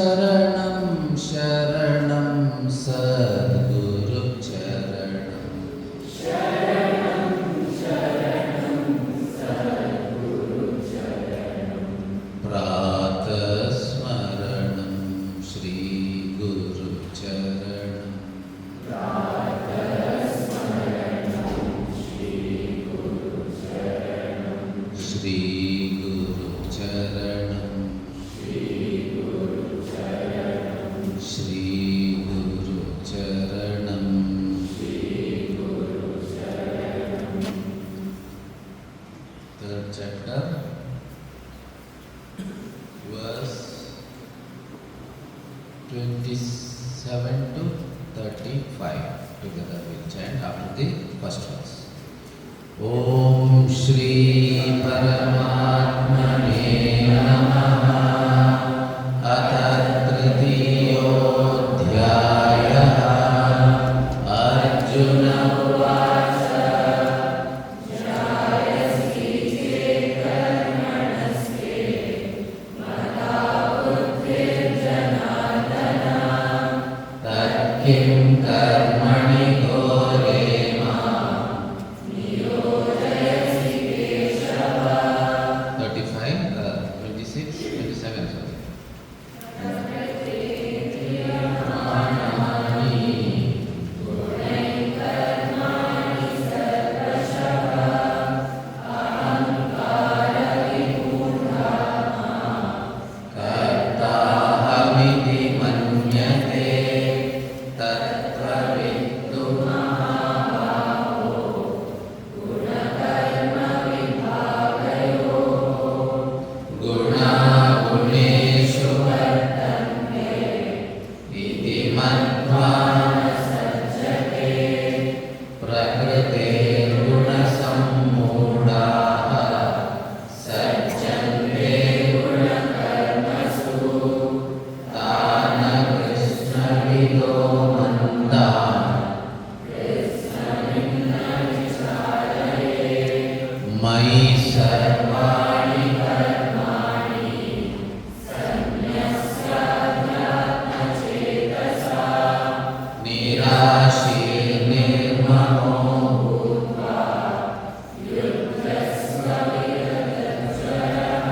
शरणं शरणं सद्गुरु चरणं प्रातः स्मरणं श्री गुरु चरणं श्री गुरु चरणं श्री गुरु चरणं third chapter verse 27 to 35 together we'll chant after the first verse. Om Shri Paramatmane Namaha. Atha Tritiyodhyayah. Arjuna Uvacha. Jayasi Karmanaske Mata Buddhirjanardana Tat Kim Karmani Gore Mam 35, 26, 27, sorry. Kartahamiti manyate tattvaviddu mahabhavo gunakarma vibhagayo guna guneshu vartante iti matva sajjate prakrite guna sammudaha sajjante guna karmasu tana krishna vido mandan mai sarvani karmani sannyasyadyatma cetasa nirashir nirmamo bhutva yuddhasva viratacharah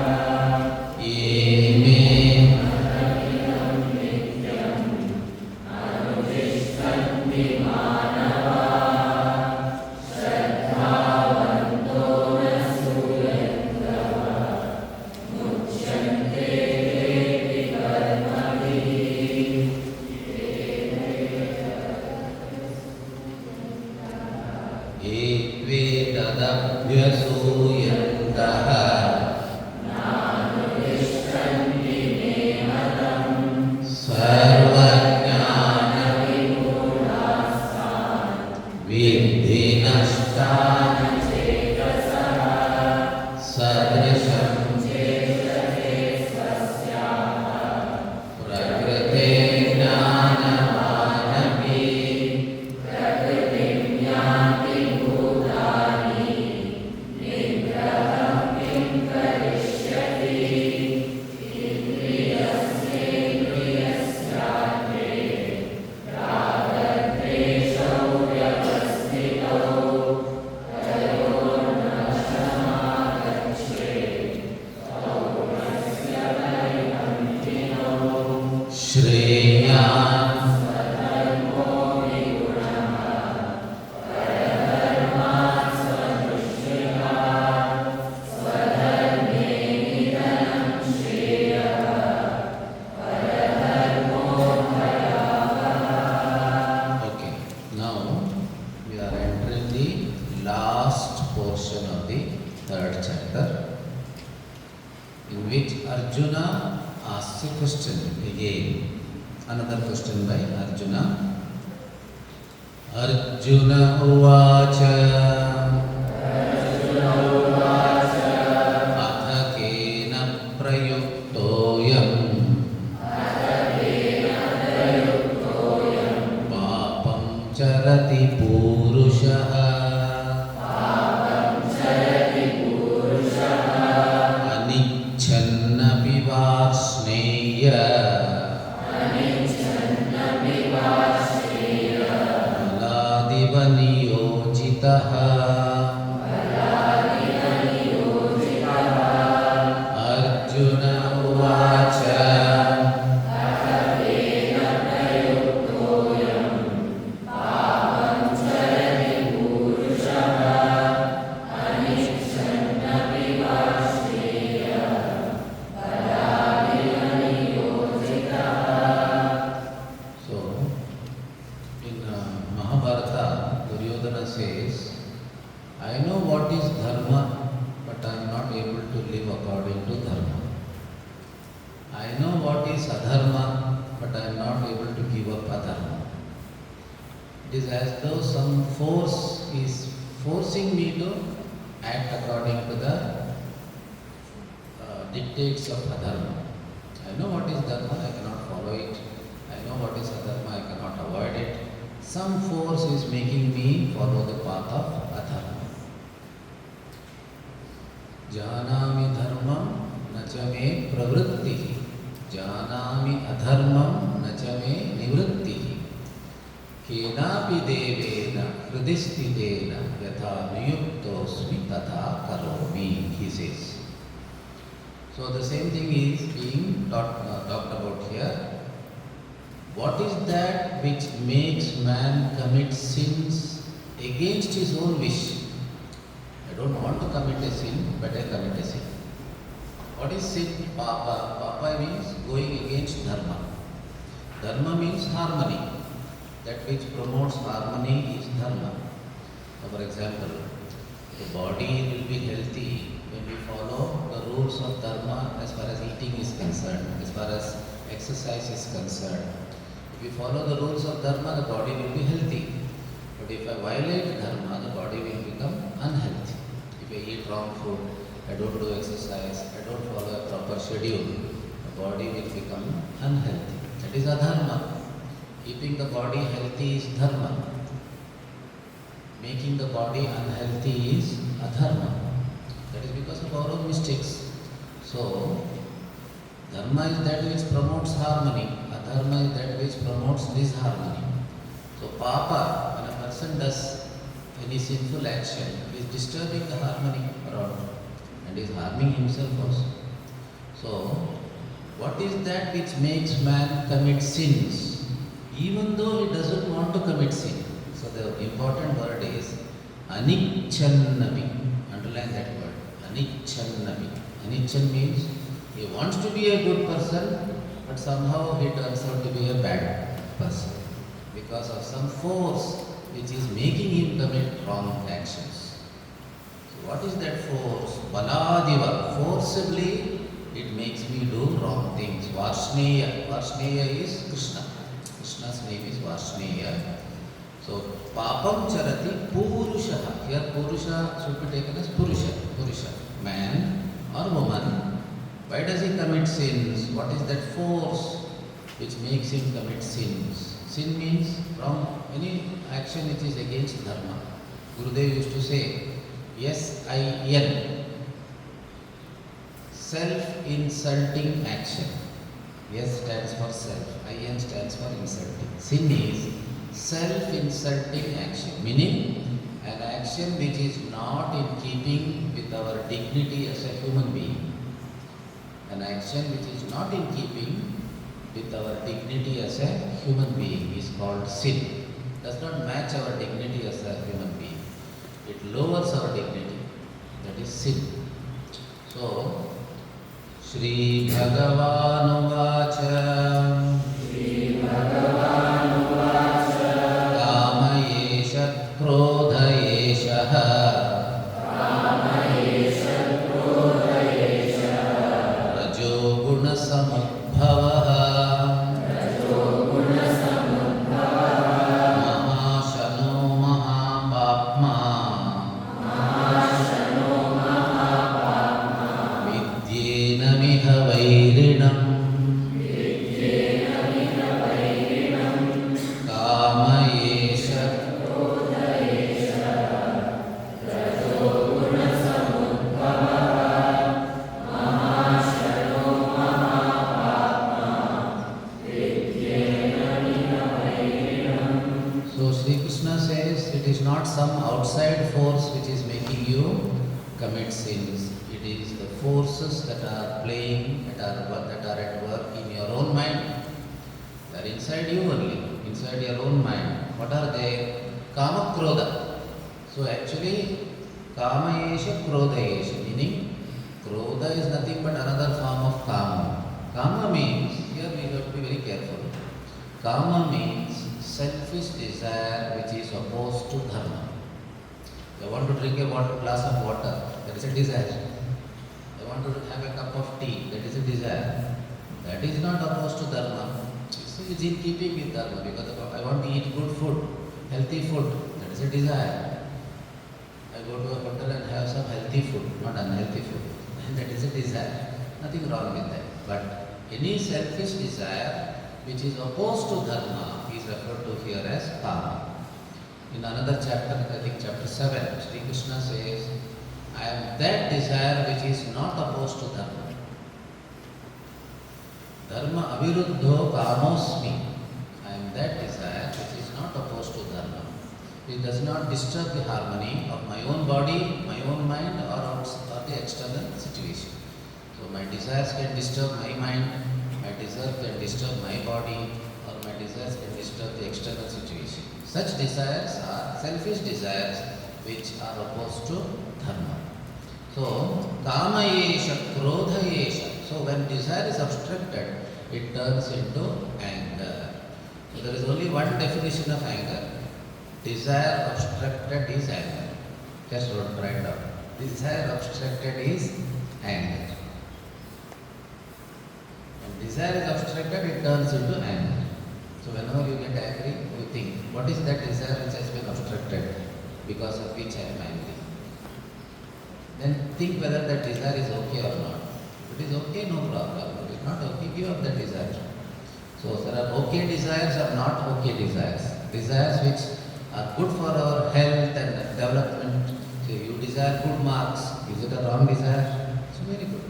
ime nityam anutishtanti manava Shraddhavanto na suyantava muchyante te karmavihi etve tadabhyasuyantah nanutishtanti me matam sarvajnana vimudastan viddhi nashtana cetasa sadrisham cetase svasyaha prakrite jnanamanapi prakritim yanti bhutani nigraham kim karishyati indriyasyendrayasyate ragadveshau vyavastitau Shreyan Swadharmo Vigurama Paradharmat Swadrushtiha Swadharme Nidanam Shreyaha Paradharmo Bhayavaha. Okay, now we are entering the last portion of the third chapter in which Arjuna asks a question again. Another question by Arjuna. Arjuna Uvacha. Atha kena prayuktoyam papam charati purushaha anichannapi vasneya It is as though some force is forcing me to act according to the dictates of adharma. I know what is dharma, I cannot follow it. I know what is adharma, I cannot avoid it. Some force is making me follow the path of adharma. Janami dharmam nacha me pravrittihi. Janami adharmam nacha me nivrittihi. Kenapi devena hridistidena yatha niyuktosmi tatha karomi, he says. So the same thing is being talked about here. What is that which makes man commit sins against his own wish? I don't want to commit a sin, but I commit a sin. What is sin? Papa. Papa means going against dharma. Dharma means harmony. That which promotes harmony is dharma. So for example, the body will be healthy when we follow the rules of dharma as far as eating is concerned, as far as exercise is concerned. If we follow the rules of dharma, the body will be healthy. But if I violate dharma, the body will become unhealthy. If I eat wrong food, I don't do exercise, I don't follow a proper schedule, the body will become unhealthy. That is adharma. Keeping the body healthy is dharma. Making the body unhealthy is adharma. That is because of our own mistakes. So, dharma is that which promotes harmony. Adharma is that which promotes disharmony. So, papa, when a person does any sinful action, he is disturbing the harmony around and is harming himself also. So, what is that which makes man commit sins, even though he doesn't want to commit sin? So, the important word is anichannapi. Underline that word. Anichannapi. Anichan means he wants to be a good person, but somehow he turns out to be a bad person because of some force which is making him commit wrong actions. So what is that force? Baladiva. Forcibly it makes me do wrong things. Varshneya. Varshneya is Krishna. Krishna's name is Varshneya. So, papam charati purusha. Here purusha should be taken as purusha. Purusha, man or woman. Why does he commit sins? What is that force which makes him commit sins? Sin means from any action which is against dharma. Gurudev used to say, S-I-N, self-insulting action. S stands for self, I-N stands for insulting. Sin is self-insulting action, meaning an action which is not in keeping with our dignity as a human being. An action which is not in keeping with our dignity as a human being is called sin. Does not match our dignity as a human being. It lowers our dignity. That is sin. So, Shri Bhagavan Vacha Kamayesha Krodhayesha Rajoguna Samudbhava Mahashano Mahapapma Vidyena Miha Vairinam some outside force which is making you commit sins. It is the forces that are playing, that are at work in your own mind. They are inside you only, inside your own mind. What are they? Kama Krodha. So actually, Kama Esha Krodha Esha, meaning Krodha is nothing but another form of Kama. Kama means, here we have to be very careful. Kama means selfish desire which is opposed to dharma. I want to drink a glass of water, that is a desire. I want to have a cup of tea, that is a desire. That is not opposed to dharma. So it is in keeping with dharma because I want to eat good food. healthy food, that is a desire. I go to a hotel and have some healthy food, not unhealthy food, and that is a desire. Nothing wrong with that. But any selfish desire which is opposed to dharma is referred to here as kama. In another chapter, I think chapter 7, Sri Krishna says, I am that desire which is not opposed to dharma. Dharma aviruddho kamosmi. I am that desire which is not opposed to dharma. It does not disturb the harmony of my own body, my own mind, or the external situation. So my desires can disturb my mind, my desires can disturb my body, or my desires can disturb the external situation. Such desires are selfish desires which are opposed to dharma. So, kama yesha, krodha yesha. So when desire is obstructed, it turns into anger. So there is only one definition of anger. Desire obstructed is anger. Just write down. Desire obstructed is anger. When desire is obstructed, it turns into anger. So whenever you get angry, you think, what is that desire which has been obstructed, because of which I am angry? Then think whether that desire is okay or not. If it is okay, no problem. If it is not okay, give up that desire. So there are okay desires or not okay desires. Desires which are good for our health and development. So you desire good marks. Is it a wrong desire? It's very good.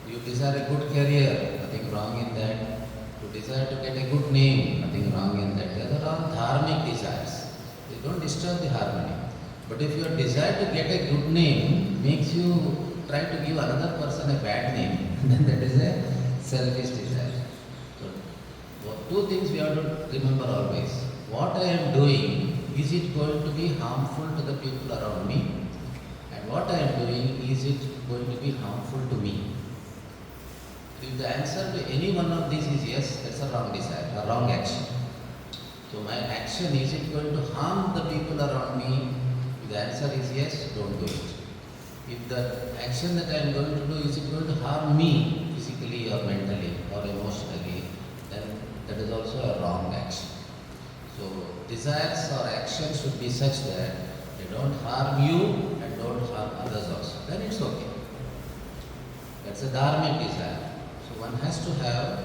You desire a good career. Nothing wrong in that. You desire to get a good name. Nothing wrong in that. These are all dharmic desires. They don't disturb the harmony. But if your desire to get a good name makes you try to give another person a bad name, then that is a selfish desire. So, two things we have to remember always. What I am doing, is it going to be harmful to the people around me? And what I am doing, is it going to be harmful to me? If the answer to any one of these is yes, that's a wrong desire, a wrong action. So my action, is it going to harm the people around me? If the answer is yes, don't do it. If the action that I am going to do, is it going to harm me physically or mentally or emotionally, then that is also a wrong action. So desires or actions should be such that they don't harm you and don't harm others also. Then it's okay. That's a dharmic desire. So one has to have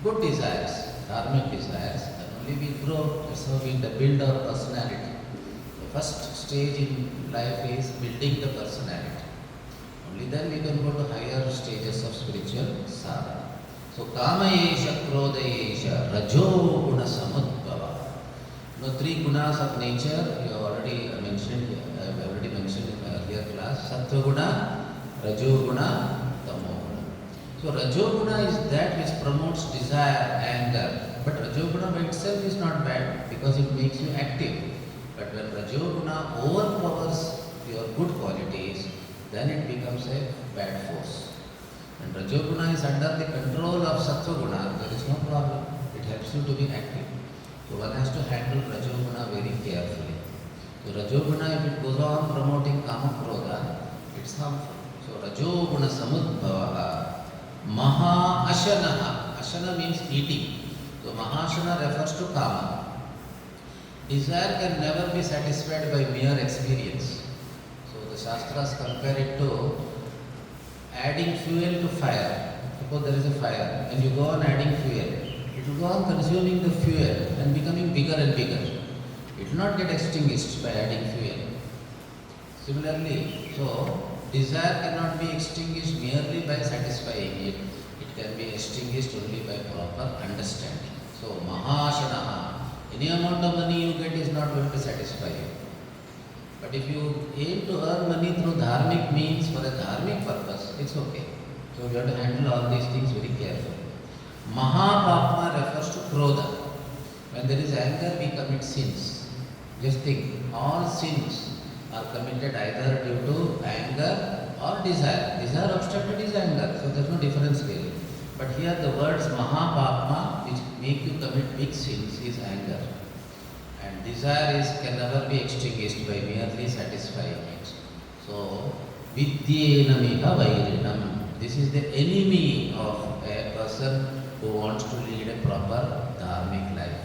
good desires, dharmic desires, and only we grow. That's how we build our personality. The first stage in life is building the personality. Only then we can go to higher stages of spiritual sadhana. So kama yesha, krodha yesha, rajo guna samudbhava. Now three gunas of nature you have already mentioned. I have already mentioned in my earlier class. Sattva guna, rajo guna, tamo guna. So rajo guna is that which promotes desire, anger. But rajo guna by itself is not bad because it makes you active. But when rajo guna overpowers your good qualities, then it becomes a bad force. And rajo guna is under the control of sattva guna, there is no problem. It helps you to be active. So one has to handle rajo guna very carefully. So rajo guna, if it goes on promoting kama krodha, it's harmful. So rajo guna samudbhava, maha ashanaha. Ashana means eating. So mahashana refers to kama. Desire can never be satisfied by mere experience. So the Shastras compare it to adding fuel to fire. Suppose there is a fire and you go on adding fuel. It will go on consuming the fuel and becoming bigger and bigger. It will not get extinguished by adding fuel. Similarly, so desire cannot be extinguished merely by satisfying it. It can be extinguished only by proper understanding. So mahashanaha. Any amount of money you get is not going to satisfy you. But if you aim to earn money through dharmic means for a dharmic purpose, it's okay. So you have to handle all these things very carefully. Mahapapma refers to krodha. When there is anger, we commit sins. Just think, all sins are committed either due to anger or desire. Desire obstructed is anger, so there is no difference really. But here the words mahapapma, which make you commit big sins, is anger. And desire can never be extinguished by merely satisfying it. So, vidyenamiha vairinam. This is the enemy of a person who wants to lead a proper dharmic life.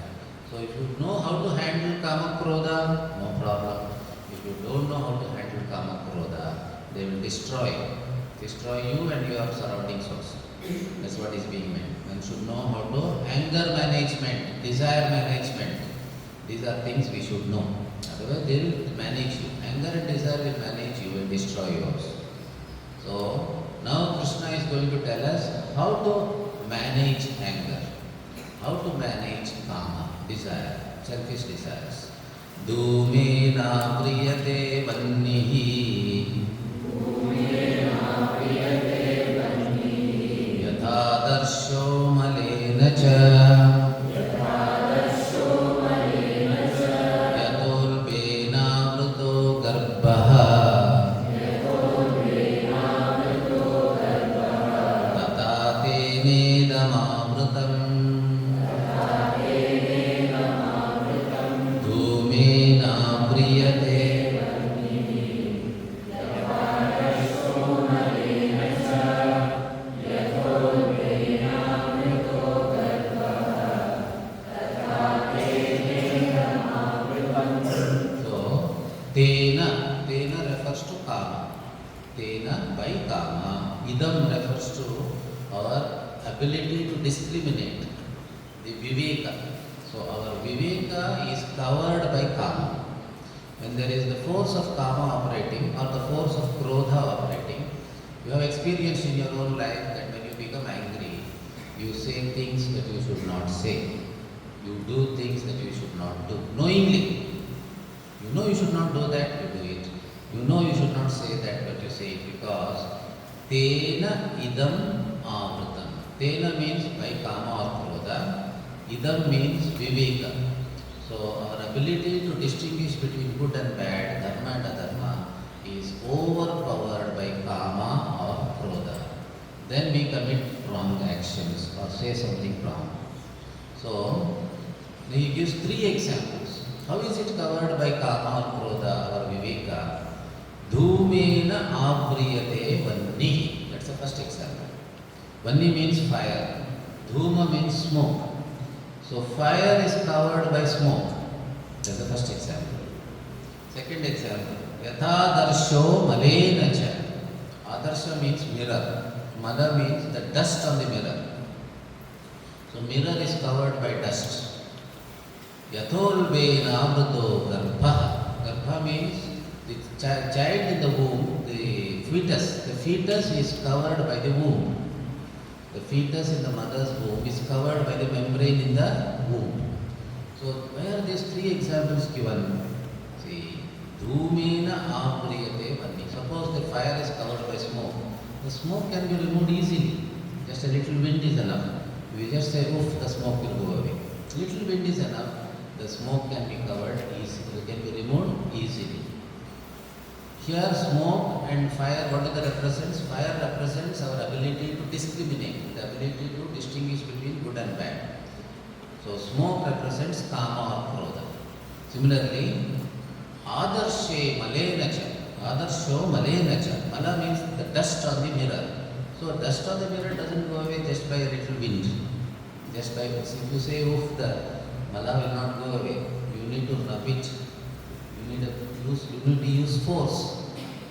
So So if you know how to handle kama krodha, no problem. If you don't know how to handle kama krodha, they will destroy you and your surroundings also. That's what is being meant. One should know how to anger management, desire management. These are things we should know. Otherwise they will manage you. Anger and desire will manage you and destroy you also. So now Krishna is going to tell us how to manage anger, how to manage kama, desire, selfish desires. Dhumena priyate vannihi yatha malena cha yatolpena mruto garbha tata tenedamamrutam dhumena priyate. Tena refers to kama. Tena by kama. Idam refers to our ability to discriminate, the viveka. So our viveka is covered by kama. When there is the force of kama operating or the force of krodha operating, you have experienced in your own life that when you become angry, you say things that you should not say. You do things that you should not do, knowingly. You know you should not do that, you do it. You know you should not say that, but you say it because Tena idam amrutam. Tena means by kama or krodha. Idam means viveka. So our ability to distinguish between good and bad, dharma and adharma, is overpowered by kama or krodha. Then we commit wrong actions or say something wrong. So he gives 3 examples. How is it covered by kama or krodha or viveka? Dhumena avriyate vanni. That's the first example. Vanni means fire. Dhuma means smoke. So fire is covered by smoke. That's the first example. Second example. Yatha darsho malena cha. Adarsha means mirror. Mala means the dust on the mirror. So mirror is covered by dust. Yatholvena amruto garbha. Garbha means the child in the womb, the fetus. The fetus is covered by the womb. The fetus in the mother's womb is covered by the membrane in the womb. So why are these 3 examples given? See, dhumena avriyate vanni. Suppose the fire is covered by smoke. The smoke can be removed easily. Just a little wind is enough. We just say, oof, the smoke will go away. Little wind is enough. The smoke can be covered easily. It can be removed easily. Here smoke and fire, what do they represent? Fire represents our ability to discriminate, the ability to distinguish between good and bad. So smoke represents kama or krodha. Similarly, adarshe malenacha. Adarsho malenacha. Mala means the dust on the mirror. So dust on the mirror doesn't go away just by a little wind. Just by, if you say, oof, the mala will not go away. You need to rub it. You need to use force.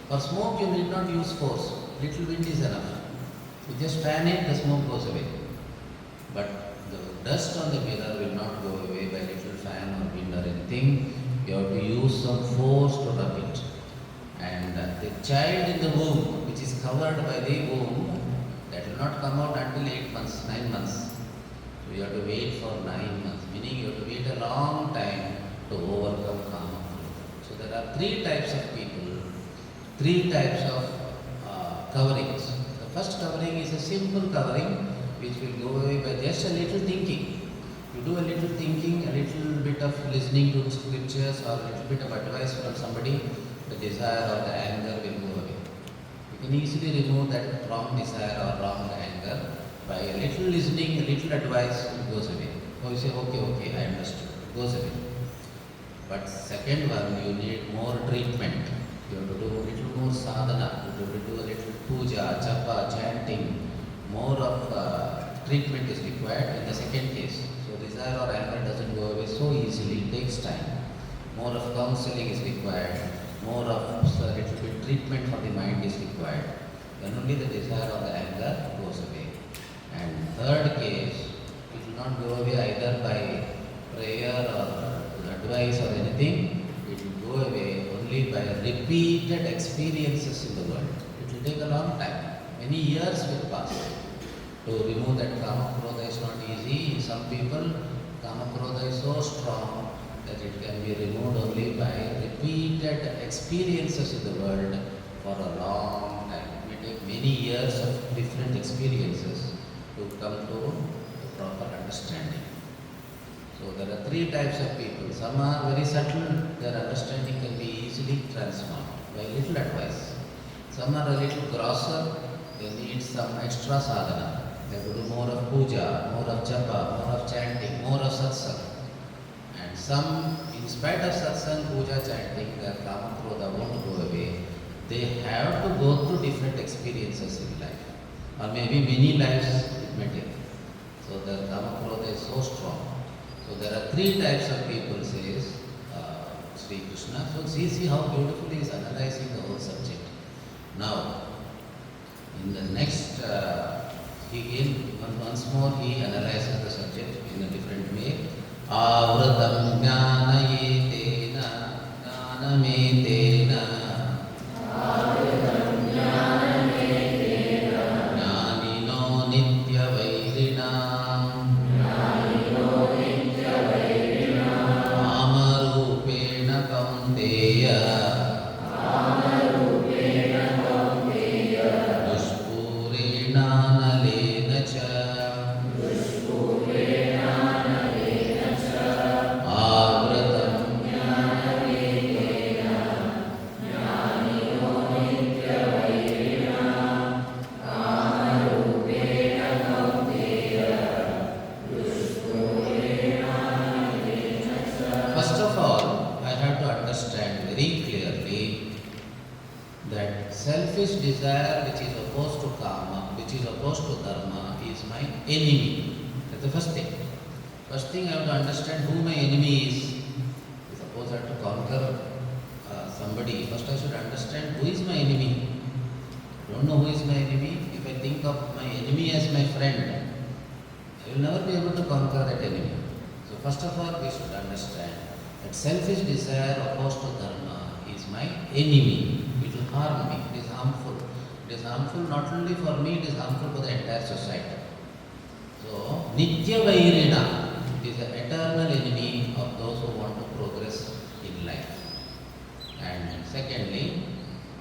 For smoke, you need not use force. Little wind is enough. You just fan it, the smoke goes away. But the dust on the mirror will not go away by little fan or wind or anything. You have to use some force to rub it. And the child in the womb, which is covered by the womb, that will not come out until 8 months, 9 months. So you have to wait for 9 months, meaning you have to wait a long time to overcome kama. So there are 3 types of people, 3 types of coverings. The first covering is a simple covering which will go away by just a little thinking. You do a little thinking, a little bit of listening to scriptures or a little bit of advice from somebody, the desire or the anger will go away. You can easily remove that wrong desire or wrong anger by a little listening, a little advice, it goes away. Or you say, okay, I understood, it goes away. But second one, you need more treatment. You have to do a little more sadhana, you have to do a little puja, japa, chanting. More of treatment is required in the second case. So desire or anger doesn't go away so takes time. More of counseling is required, more of a little bit treatment for the mind is required. Then only the desire or the anger goes away. And third case, it will not go away either by prayer or advice or anything. It will go away only by repeated experiences in the world. It will take a long time. Many years will pass. To remove that kama krodha is not easy. In some people, kama krodha is so strong that it can be removed only by repeated experiences in the world for a long time. It may take many years of different experiences to come to a proper understanding. So there are three types of people. Some are very subtle, their understanding can be easily transformed by little advice. Some are a little grosser, they need some extra sadhana. They have to do more of puja, more of japa, more of chanting, more of satsang. And some, in spite of satsang, puja, chanting, their kama krodha won't go away. They have to go through different experiences in life, or maybe many lives it may take. So their kama krodha is so strong. So there are three types of people, says Sri Krishna. So see how beautifully he is analyzing the whole subject. Now, in the next, once more he analyzes the subject in a different way. Avratam jnanayetena jnanametena jnanino nityavairina kamarupena kaunteya desire which is opposed to karma, which is opposed to dharma, is my enemy. That's the first thing. First thing I have to understand who my enemy is. Suppose I have to conquer somebody, first I should understand who is my enemy. I don't know who is my enemy. If I think of my enemy as my friend, I will never be able to conquer that enemy. So first of all, we should understand that selfish desire opposed to dharma is my enemy. It will harm me. It is harmful. It is harmful not only for me, it is harmful for the entire society. So, Nitya Vairina, it is the eternal enemy of those who want to progress in life. And secondly,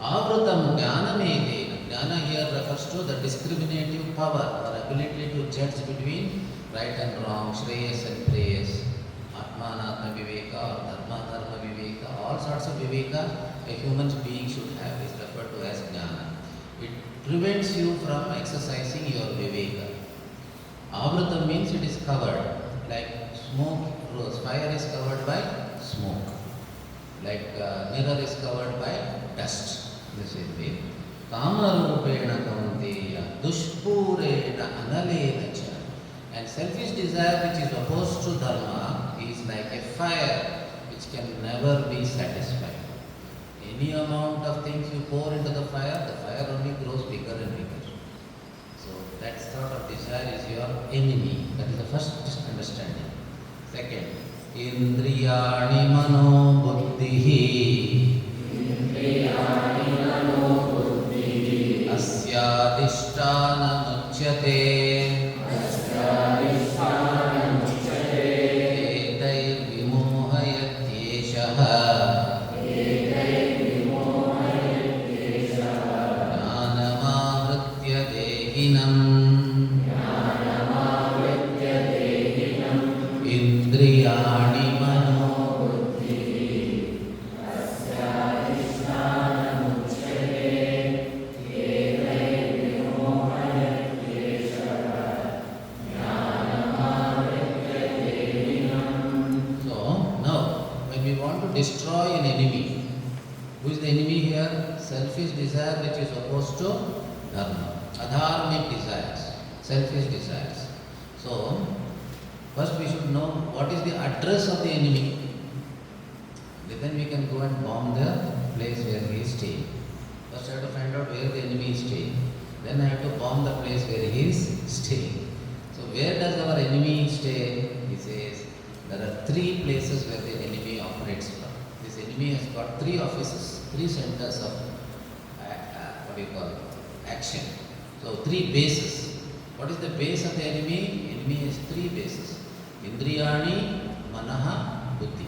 Avrutam Jnanametena. Jnana here refers to the discriminative power or ability to judge between right and wrong, Shreyas and Preyas, Atma Anatma Viveka or Dharma Dharma Viveka, all sorts of Viveka a human being should have is referred to as Jnana. It prevents you from exercising your Viveka. Avrutam means it is covered, like smoke, fire is covered by smoke, like mirror is covered by dust. This is way. Kamarupena kaunteya dushpurena analena cha. And selfish desire which is opposed to dharma is like a fire which can never be satisfied. Any amount of things you pour into the fire only grows bigger and bigger. So that sort of desire is your enemy. That is the first understanding. Second, Indriyani mano buddhihi asyadhisthana muchyate etai vimohayatyeshaha Indriyani mano buddhi asyadhisthana muchyate etai vimohayatyeshaha jnanamavrityate. So now when we want to destroy an enemy, who is the enemy here? Selfish desire which is opposed to dharma. Adharmic desires, selfish desires. So, first we should know what is the address of the enemy. Then we can go and bomb the place where he is staying. First I have to find out where the enemy is staying. Then I have to bomb the place where he is staying. So where does our enemy stay? He says there are 3 places where the enemy operates from. This enemy has got 3 offices, 3 centers of action. So 3 bases. What is the base of the enemy? Enemy has 3 bases. Indriyani, Manaha, Buddhi.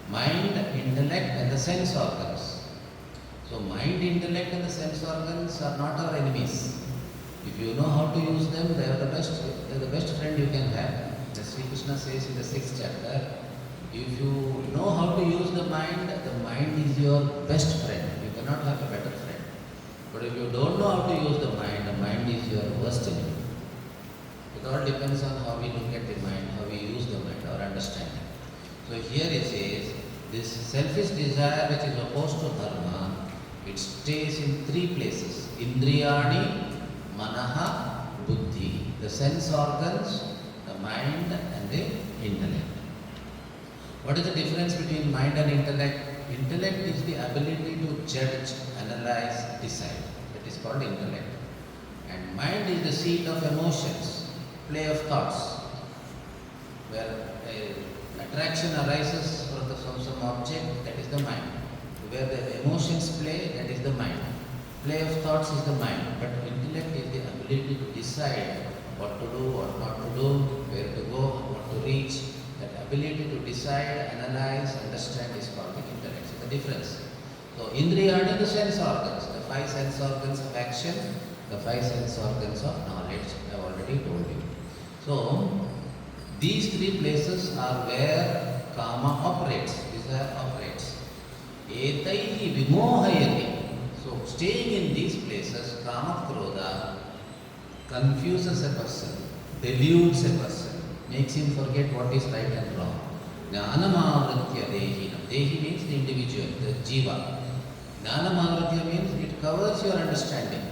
Mind, intellect and the sense organs. So mind, intellect and the sense organs are not our enemies. If you know how to use them, they are the best friend you can have. As Sri Krishna says in the 6th chapter, if you know how to use the mind is your best friend. You cannot have a better friend. But if you don't know how to use the mind is your worst enemy. It all depends on how we look at the mind, how we use the mind, our understanding. So here it says, this selfish desire which is opposed to dharma, it stays in 3 places. Indriyani, Manaha, Buddhi. The sense organs, the mind and the intellect. What is the difference between mind and intellect? Intellect is the ability to judge, analyze, decide. That is called intellect. And mind is the seat of emotions, play of thoughts, where attraction arises from some object, that is the mind. Where the emotions play, that is the mind. Play of thoughts is the mind. But intellect is the ability to decide what to do, what not to do, where to go, what to reach. That ability to decide, analyze, understand is called the intellect. So the difference. So Indriyani, the sense organs, the 5 sense organs of action, the 5 sense organs of knowledge, I have already told you. So these 3 places are where kama operates, desire operates. Etaihi vimohayati. So staying in these places, kama krodha confuses a person, deludes a person, makes him forget what is right and wrong. Jnanamavritya dehinam. Dehi means the individual, the jiva. Jnanamavritya means it covers your understanding.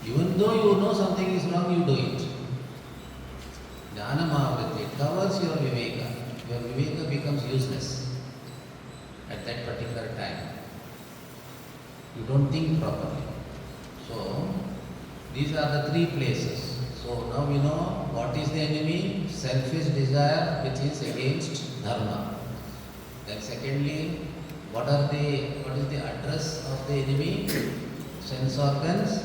Even though you know something is wrong, you do it. Jnanamavritya, it covers your viveka. Your viveka becomes useless at that particular time. You don't think properly. So, these are the 3 places. So now we know what is the enemy? Selfish desire which is against dharma. Then secondly, what is the address of the enemy? Sense organs,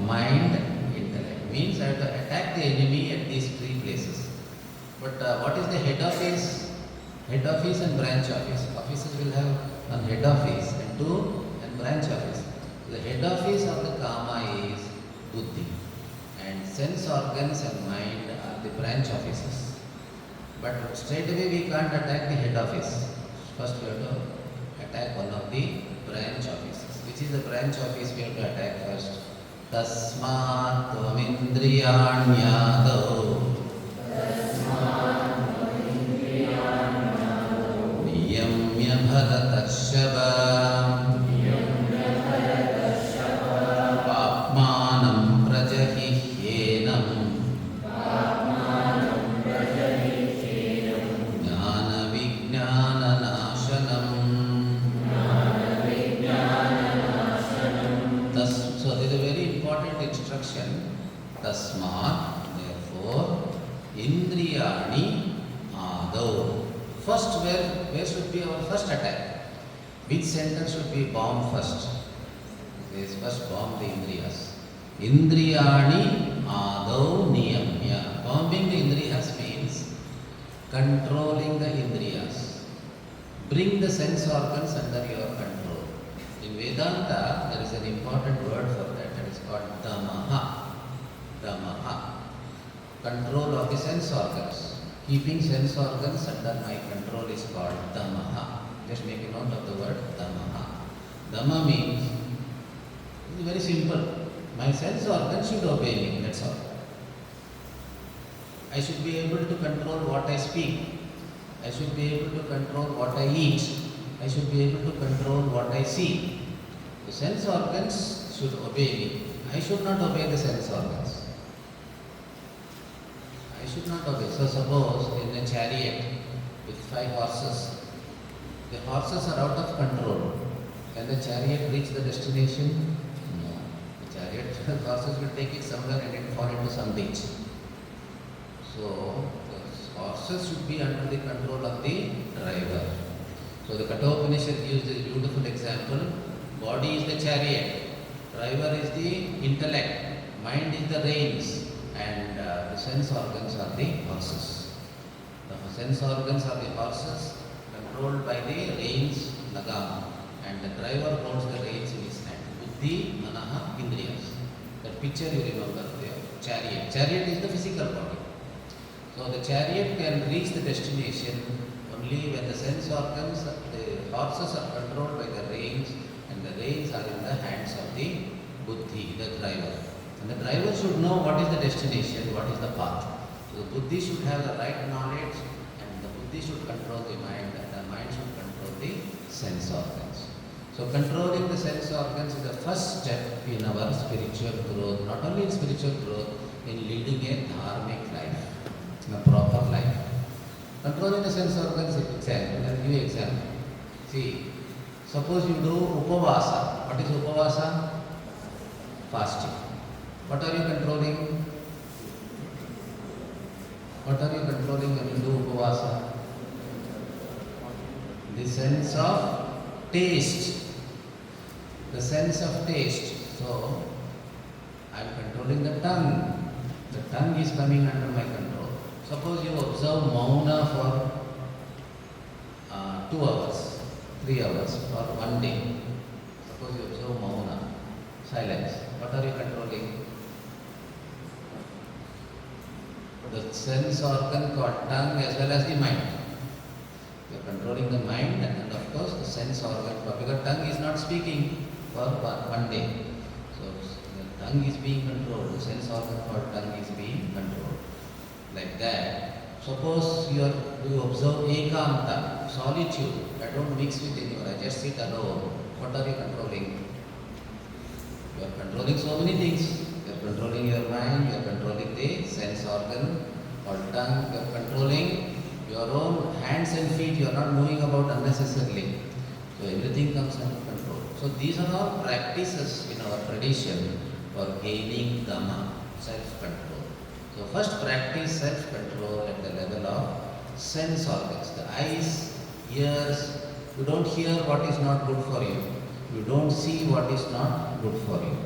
mind, intellect. Means I have to attack the enemy at these 3 places. But what is the head office? Head office and branch office. Offices will have one head office and 2 and branch office. The head office of the kama is buddhi. And sense organs and mind are the branch offices. But straight away we can't attack the head office. First we have to attack one of the branch offices. Which is the branch office we have to attack first? Tasmat tvamindriyanyadau niyamya bharatarshava papmanam prajahihyenam jnana vijnana nashanam. So this is a very important instruction. Tasmat, therefore, indriyani adau. First, where should be our first attack? Which center should be bombed first? This first bomb the indriyas. Indriyani adau niyamya. Bombing the indriyas means controlling the indriyas. Bring the sense organs under your control. In Vedanta, there is an important word for that is called damaha. Damaha. Control of the sense organs. Keeping sense organs under my control is called damaha. Just make a note of the word damaha. Dama means, it is very simple. My sense organs should obey me, that's all. I should be able to control what I speak. I should be able to control what I eat. I should be able to control what I see. The sense organs should obey me. I should not obey the sense organs. I should not obey. So suppose in a chariot with 5 horses, The horses are out of control. Can the chariot reach the destination? No. The chariot, the horses will take it somewhere and it will fall into some ditch. So, the horses should be under the control of the driver. So, the Kathopanishad gives this beautiful example. Body is the chariot, driver is the intellect, mind is the reins, and the sense organs are the horses. The sense organs are the horses controlled by the reins, lagam, and the driver holds the reins in his hand. Buddhi, manaha, indriyas. That picture you remember there. Chariot. Chariot is the physical body. So the chariot can reach the destination only when the sense organs, the horses are controlled by the reins, and the reins are in the hands of the buddhi, the driver. And the driver should know what is the destination, what is the path. So the buddhi should have the right knowledge, and the buddhi should control the mind, and the mind should control the sense organs. So controlling the sense organs is the first step in our spiritual growth, not only in spiritual growth, in leading a dharmic life, a proper life. Controlling the sense organs is example. I'll give you example. See, suppose you do upavasa. What is upavasa? Fasting. What are you controlling? What are you controlling when you do upavasa? The sense of taste. The sense of taste. So, I am controlling the tongue. The tongue is coming under my control. Suppose you observe mauna for 2 hours, 3 hours, or 1 day. Suppose you observe mauna, silence. What are you controlling? The sense organ called tongue as well as the mind. You are controlling the mind and of course the sense organ, because tongue is not speaking for 1 day. So the tongue is being controlled, the sense organ called tongue is being controlled. Like that. Suppose you observe ekanta, solitude. I don't mix with anyone, I just sit alone. What are you controlling? You are controlling so many things. You are controlling your mind, you are controlling the sense organ or tongue, you are controlling your own hands and feet, you are not moving about unnecessarily. So everything comes under control. So these are all practices in our tradition for gaining Dhamma, self-control. So first practice self-control at the level of sense organs. The eyes, ears, you don't hear what is not good for you. You don't see what is not good for you.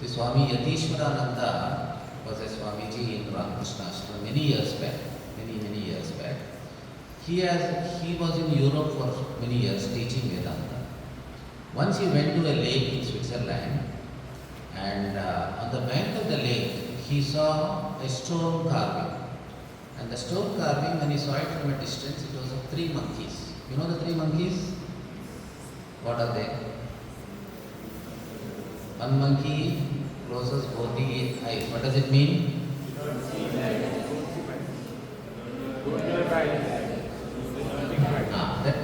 See, Swami Yatishwarananda was a Swamiji in Ramakrishna Ashram many years back. He was in Europe for many years teaching Vedanta. Once he went to a lake in Switzerland, and on the bank of the lake he saw a stone carving. And the stone carving, when he saw it from a distance, it was of 3 monkeys. You know the 3 monkeys? What are they? One monkey closes both the eyes. What does it mean?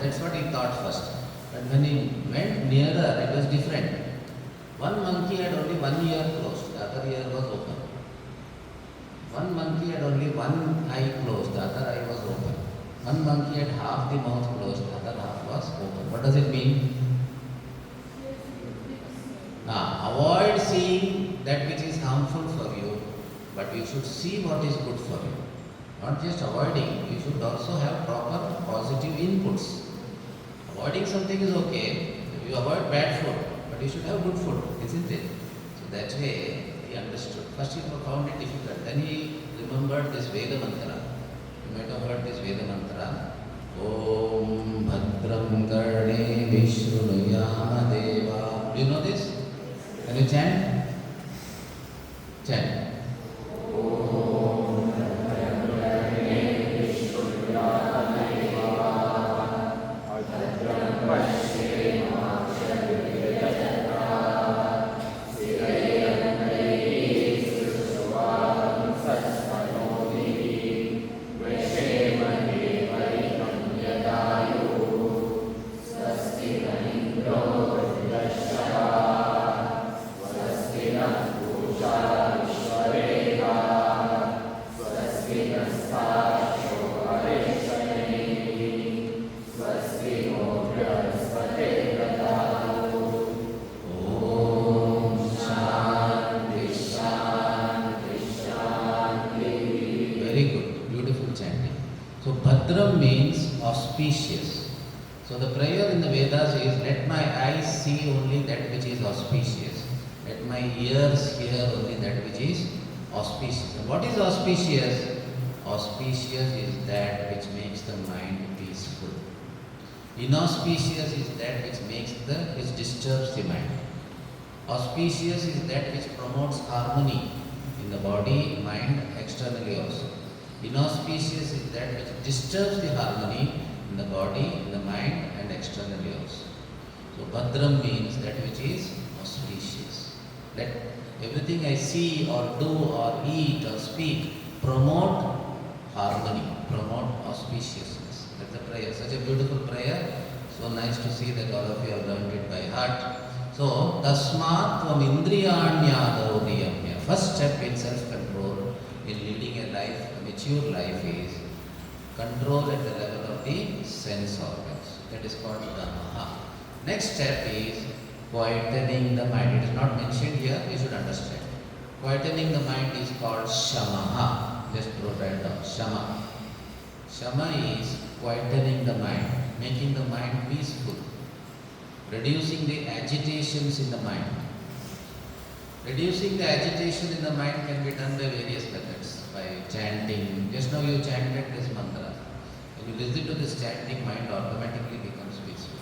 That's what he thought first. But when he went nearer, it was different. One monkey had only 1 ear closed, the other ear was open. One monkey had only 1 eye closed, the other eye was open. One monkey had half the mouth closed, the other half was open. What does it mean? Avoid seeing that which is harmful for you, but you should see what is good for you. Not just avoiding, you should also have proper positive inputs. Avoiding something is okay, you avoid bad food, but you should have good food, isn't it? So that way he understood. First he found it difficult, then he remembered this Veda mantra. You might have heard this Veda mantra. Om Bhadram Karne Vishrunuyama Deva. Do you know this? Can you chant? Chant. means auspicious. So the prayer in the Vedas is, let my eyes see only that which is auspicious. Let my ears hear only that which is auspicious. And what is auspicious? Auspicious is that which makes the mind peaceful. Inauspicious is that which disturbs the mind. Auspicious is that which promotes harmony in the body, mind, externally also. Inauspicious is that which disturbs the harmony in the body, in the mind, and externally also. So Bhadram means that which is auspicious. Let everything I see or do or eat or speak promote harmony, promote auspiciousness. That's the prayer. Such a beautiful prayer. So nice to see that all of you have learned it by heart. So, Tasmat Tvam Indriyanyadau Niyamya. First step in self-control, in leading a life, a mature life, is control at the level of the sense organs. That is called Dhamma. Next step is quietening the mind. It is not mentioned here, you should understand. Quietening the mind is called Shamaha. Just write that down. Shama. Shama is quietening the mind, making the mind peaceful, reducing the agitations in the mind. Reducing the agitation in the mind can be done by various methods, by chanting. Just now you chanted this mantra. When you listen to this chanting, mind automatically becomes peaceful.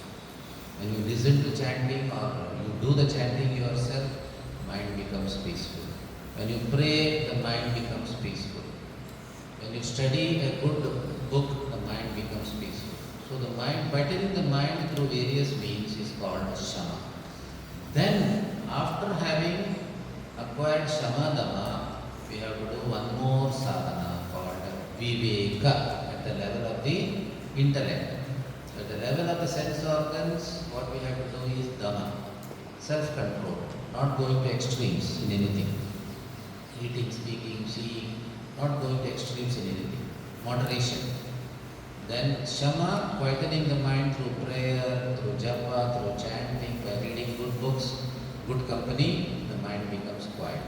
When you listen to chanting or you do the chanting yourself, mind becomes peaceful. When you pray, the mind becomes peaceful. When you study a good book, the mind becomes peaceful. So the mind, quietening the mind through various means is called Shama. Then, after having acquired Shama Dhamma, we have to do one more sadhana called Viveka at the level of the intellect. At the level of the sense organs, what we have to do is Dhamma, self-control, not going to extremes in anything. Eating, speaking, seeing, not going to extremes in anything. Moderation. Then Shama, quietening the mind through prayer, through japa, through chanting, by reading good books, good company, the mind becomes quiet.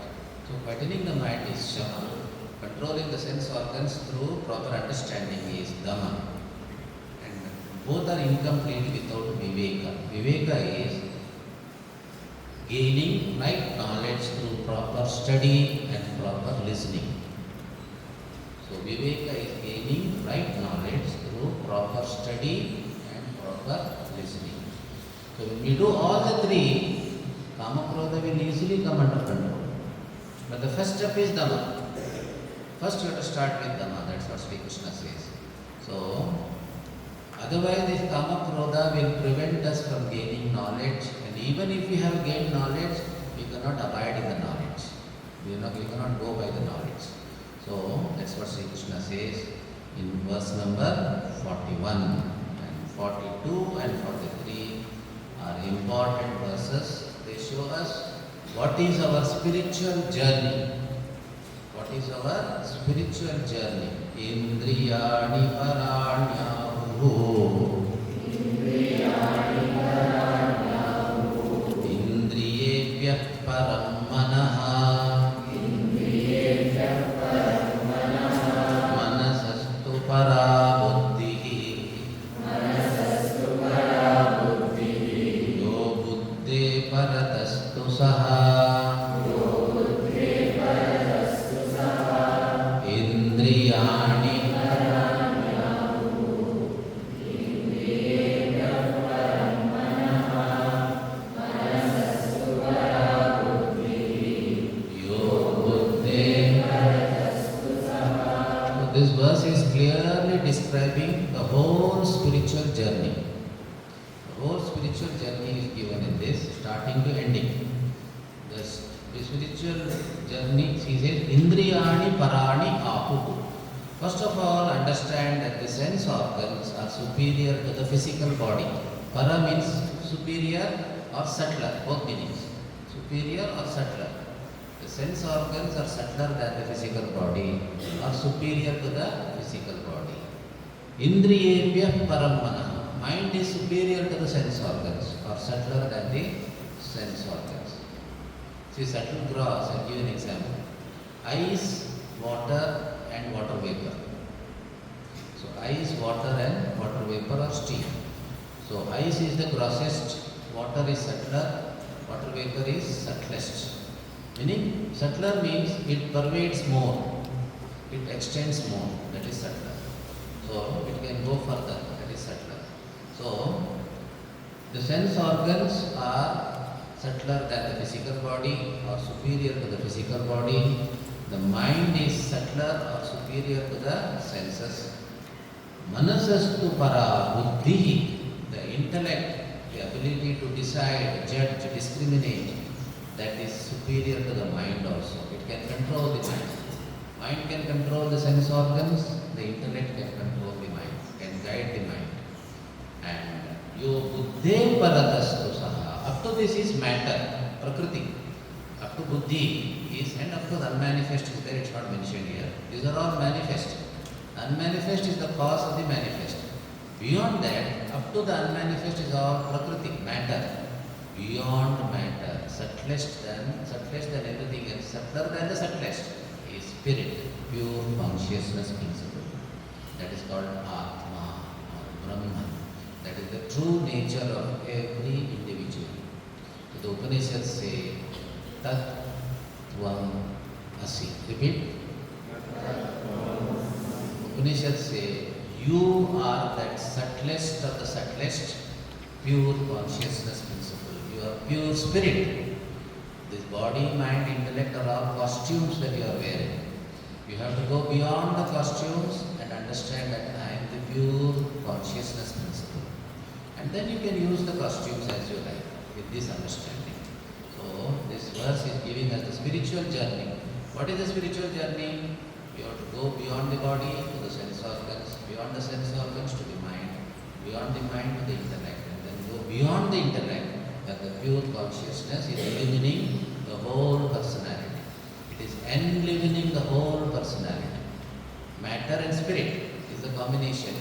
So quietening the mind is Shama. Controlling the sense organs through proper understanding is Dhamma. And both are incomplete without Viveka. Viveka is gaining right knowledge through proper study and proper listening. So Viveka is gaining right knowledge through proper study and proper listening. So when we do all the three, Kama Krodha will easily come under control. But the first step is Dhamma. First you have to start with Dhamma, that's what Sri Krishna says. So, otherwise this Kama Krodha will prevent us from gaining knowledge, and even if we have gained knowledge, we cannot abide in the knowledge. We cannot go by the knowledge. So, that's what Sri Krishna says in verse number 41 and 42 and 43 are important verses. They show us what is our spiritual journey. What is our spiritual journey? Indriyani paranyahu. Indriyani paranyahu. Indriyebhyah param manaha. Indriyebhyah param manaha. Manasastu parabuddhihi. Manasastu parabuddhihi. Yo buddhe paratastu saha. This verse is clearly describing the whole spiritual journey. The whole spiritual journey is given in this, starting to ending. The spiritual journey, he says, Indriyani parani ahu. First of all, understand that the sense organs are superior to the physical body. Para means superior or subtler, both meanings. Superior or subtler. The sense organs are subtler than the physical body, or superior to the physical body. Indriyebhyah param manaha. Mind is superior to the sense organs, or subtler than the sense organs. See, subtle gross, I'll give you an example. Ice, water and water vapor. So ice, water and water vapor or steam. So ice is the grossest, water is subtler, water vapor is subtlest. Meaning subtler means it pervades more, it extends more, that is subtler. So it can go further, that is subtler. So the sense organs are subtler than the physical body or superior to the physical body. The mind is subtler or superior to the senses. Manasastu para buddhi, the intellect, the ability to decide, judge, discriminate, that is superior to the mind also. It can control the mind. Mind can control the sense organs, the intellect can control the mind, can guide the mind. And yo buddhe paratastu saha. Up to this is matter, prakriti. Up to buddhi is, and up to the unmanifest is there, it's not mentioned here. These are all manifest. Unmanifest is the cause of the manifest. Beyond that, up to the unmanifest is all prakriti, matter. Beyond matter, subtlest than everything else, subtler than the subtlest is spirit, pure consciousness principle. That is called Atma or Brahman. That is the true nature of every individual. So the Upanishads say, Tat Tvam Asi. Repeat. Upanishads say, you are that subtlest of the subtlest, pure consciousness principle. You are pure spirit. This body, mind, intellect are all costumes that you are wearing. You have to go beyond the costumes and understand that I am the pure consciousness principle. And then you can use the costumes as you like with this understanding. So this verse is giving us the spiritual journey. What is the spiritual journey? You have to go beyond the body to the sense organs, beyond the sense organs to the mind, beyond the mind to the intellect, and then go beyond the intellect, that the pure consciousness is illumining the whole personality. It is enlivening the whole personality. Matter and spirit is the combination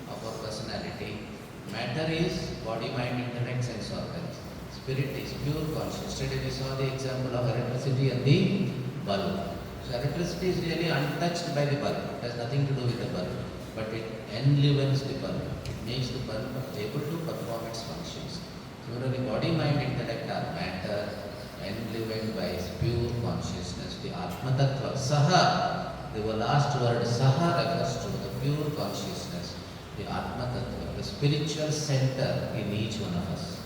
of our personality. Matter is body, mind, intellect, sense organs. Spirit is pure consciousness. Yesterday we saw the example of electricity and the bulb. So electricity is really untouched by the bulb. It has nothing to do with the bulb. But it enlivens the bulb. It makes the bulb able to perform its functions. Similarly, body, mind, intellect are matter enlivened by pure consciousness. The Atma Tattva, Saha, the last word Saha refers to the pure consciousness. The Atma Tattva, the spiritual center in each one of us.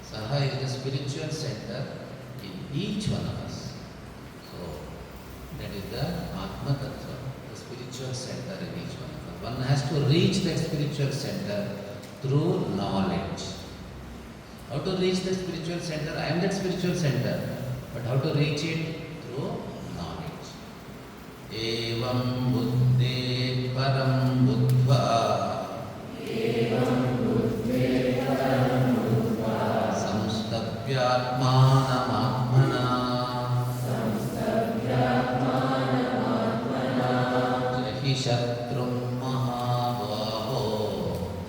Saha is the spiritual center in each one of us. So, that is the Atma Tattva, the spiritual center in each one of us. One has to reach that spiritual center through knowledge. How to reach that spiritual center? I am that spiritual center. But how to reach it? Through knowledge. Evam buddhe param buddhva. Evam buddhe param buddhva. Samstavyatmanam atmana. Samstavyatmanam atmana. Jahi shatrum mahabhaho.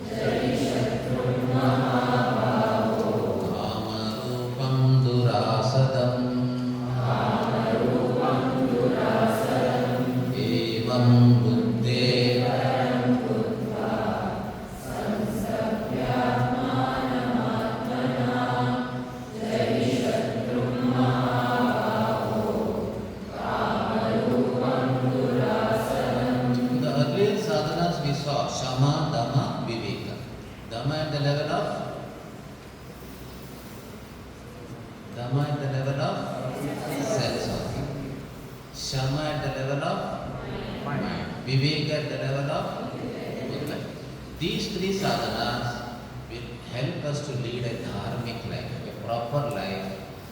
Jahi shatrum mahabhaho. These three sadhanas will help us to lead a dharmic life, a proper life,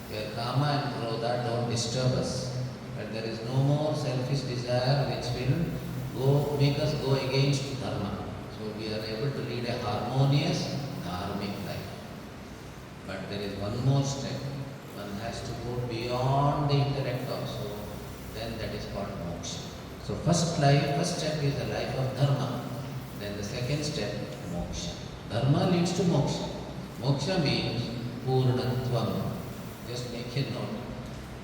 where kama and krodha don't disturb us. But there is no more selfish desire which will make us go against dharma. So we are able to lead a harmonious dharmic life. But there is one more step. One has to go beyond the intellect also. Then that is called moksha. So first step is the life of dharma. Then the second step, moksha. Dharma leads to moksha. Moksha means purnatvam. Just make a note.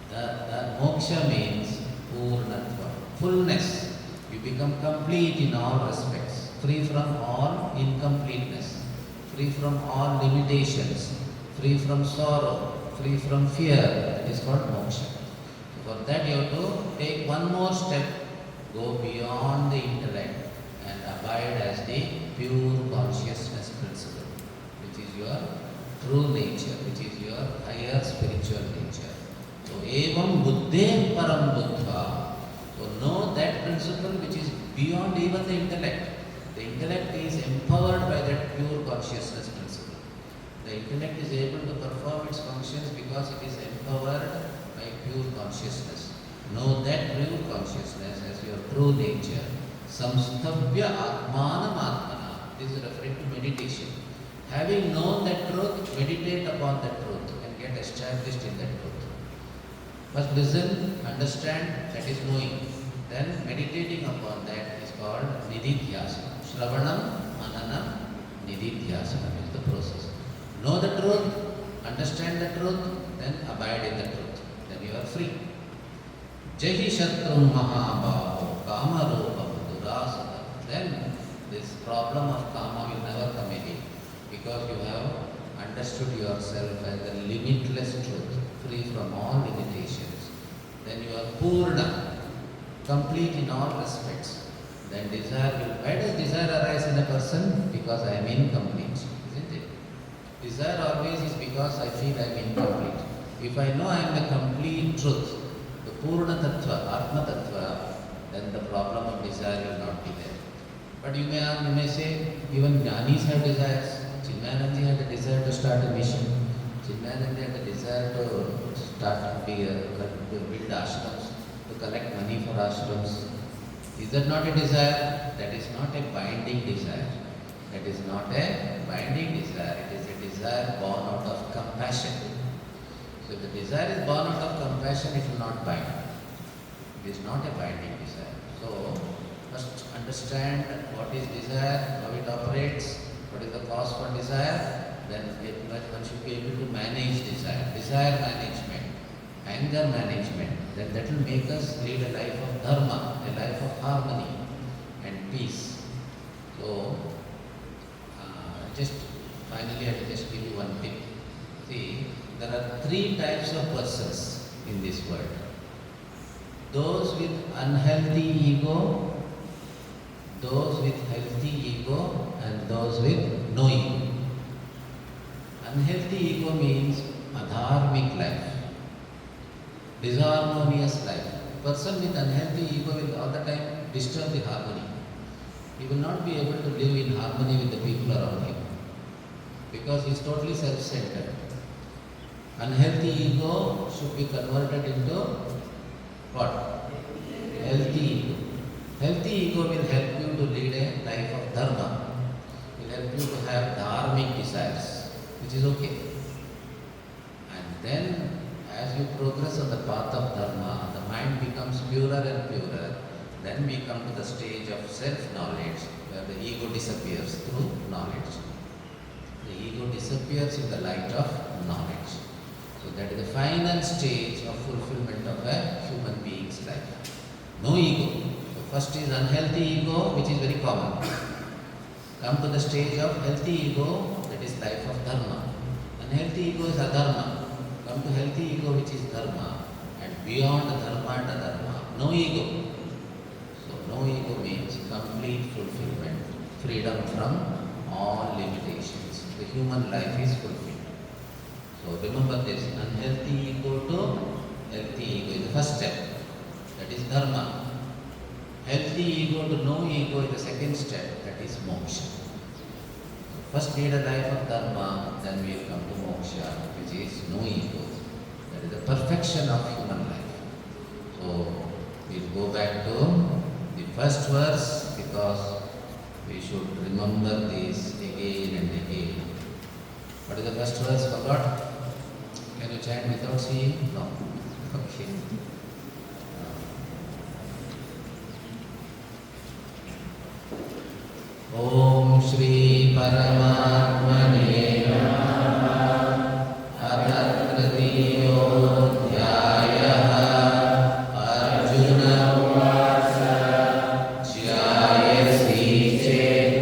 The moksha means purnatvam. Fullness. You become complete in all respects. free from all incompleteness, free from all limitations, free from sorrow, free from fear. That is called moksha. For that you have to take one more step, go beyond the intellect and abide as the pure consciousness principle, which is your true nature, which is your higher spiritual nature. So, evam buddhe param buddha. So, know that principle which is beyond even the intellect. The intellect is empowered by that pure consciousness principle. The intellect is able to perform its functions because it is empowered by pure consciousness. Know that pure consciousness as your true nature. Samsthavya atmanam atmana. This is referring to meditation. Having known that truth, meditate upon that truth and get established in that truth. First listen, understand, that is knowing. Then meditating upon that is called nididhyasana. Shravanam, mananam, nididhyasana is the process. Know the truth, understand the truth, then abide in the truth. Then you are free. Jahi Shatrum Mahabhavu Kamarupam Durasana. Then this problem of kama will never come again, because you have understood yourself as a limitless truth, free from all limitations. Then you are Purna, complete in all respects. Then desire will. Why does desire arise in a person? Because I am incomplete, isn't it? Desire always is because I feel I am incomplete. If I know I am the complete truth, the Purna Tattva, Atma Tattva, then the problem of desire will not be there. But you may say, even Jnanis have desires. Chinmayanandaji had a desire to start a mission. Chinmayanandaji had a desire to start build ashrams, to collect money for ashrams. Is that not a desire? That is not a binding desire. That is not a binding desire. It is a desire born out of compassion. So if the desire is born out of compassion, it will not bind. It is not a binding desire. So first understand what is desire, how it operates, what is the cause for desire. Then one should be able to manage desire. Desire management, anger management. Then that will make us lead a life of dharma, a life of harmony and peace. So just finally I will just give you one tip. See, there are three types of persons in this world. Those with unhealthy ego, those with healthy ego, and those with no ego. Unhealthy ego means adharmic life, disharmonious life. Person with unhealthy ego will all the time disturb the harmony. He will not be able to live in harmony with the people around him, because he is totally self-centered. Unhealthy ego should be converted into what? Healthy ego. Healthy ego will help you to lead a life of dharma, will help you to have dharmic desires, which is okay. And then as you progress on the path of dharma, the mind becomes purer and purer. Then we come to the stage of self-knowledge, where the ego disappears through knowledge. The ego disappears in the light of knowledge. So that is the final stage of fulfillment of a human being's life. No ego. So first is unhealthy ego, which is very common. Come to the stage of healthy ego, that is life of dharma. Unhealthy ego is adharma. Come to healthy ego, which is dharma. And beyond dharma and adharma, no ego. So no ego means complete fulfillment, freedom from all limitations. The human life is fulfilled. So remember this, unhealthy ego to healthy ego is the first step. That is dharma. Healthy ego to no ego is the second step. That is moksha. First lead a life of dharma, then we will come to moksha, which is no ego. That is the perfection of human life. So we'll go back to the first verse, because we should remember this again and again. What is the first verse? Forgot? Can you chant without seeing? No. Okay. Om Shri Paramatmane Namaha. Atatratiyodhyayah. Arjuna Vasa. Jayasi Chet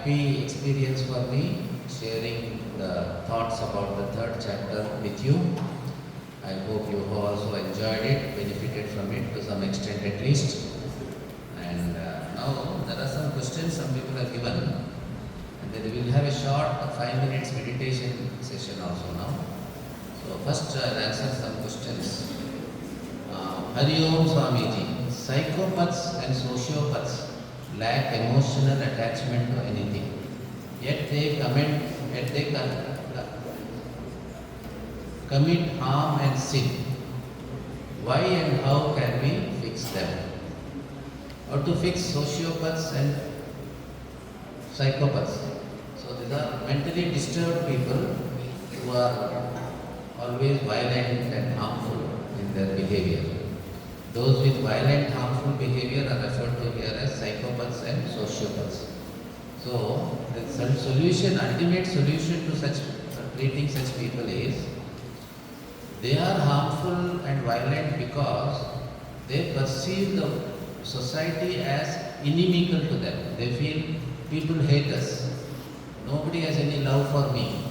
happy experience for me sharing the thoughts about the third chapter with you. I hope you have also enjoyed it, benefited from it to some extent at least. And now there are some questions some people have given, and then we will have a short 5 minutes meditation session also now. So first I'll answer some questions. Hari Om Swamiji. Psychopaths and sociopaths lack emotional attachment to anything. Yet they commit harm and sin. Why and how can we fix them? How to fix sociopaths and psychopaths? So these are mentally disturbed people who are always violent and harmful in their behavior. Those with violent, harmful behavior are referred to here as psychopaths and sociopaths. So the solution, ultimate solution to such treating such people is they are harmful and violent because they perceive the society as inimical to them. They feel people hate us. Nobody has any love for me.